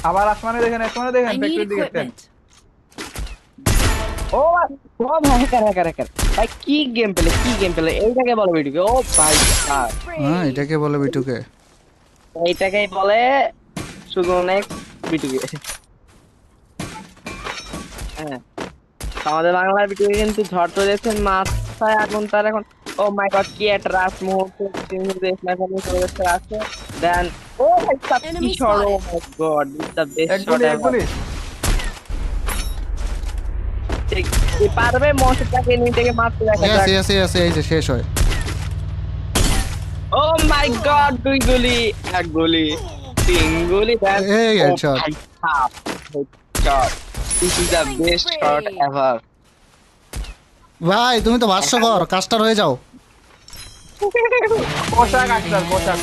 আবার আসমানে দেখেন I need ফ্যাক্টরির দিকে একটা। equipment. ও ও ভাই হ্যাকার ভাই কি গেম প্লে এইটাকে বলো ভিডিও ও ভাই স্যার হ্যাঁ এটাকে বলে বিটুকে। এইটাকেই বলে শুধু অনেক ভিডিও। হ্যাঁ আমাদের বাংলার ভিডিও কিন্তু ঝড় তুলেছেন মাথায় আগুন তার এখন। ও মাই গড কি একটা রাস মুহূর্তে স্নাইপার নিয়ে চলে যাচ্ছে রাস্তে দেন। ও ভাই সাব কি Enemy শট ও spotted. My god this the best এক শট গুলি এক এভার। গুলি। কি পারবে মনস্টারটাকে নিয়ে থেকে মারতে দেখা ইয়েস যাক। ইয়েস ইয়েস এই যে শেষ হয়। ও মাই গড দুই গুলি এক গুলি তিন গুলি দেন। এই ও হেডশট। ভাই sub headshot this is the best shot ever. ভাই তুমি তো ভাষ্যকর কাস্টার হয়ে যাও। পোশাক আক্তার পোশাক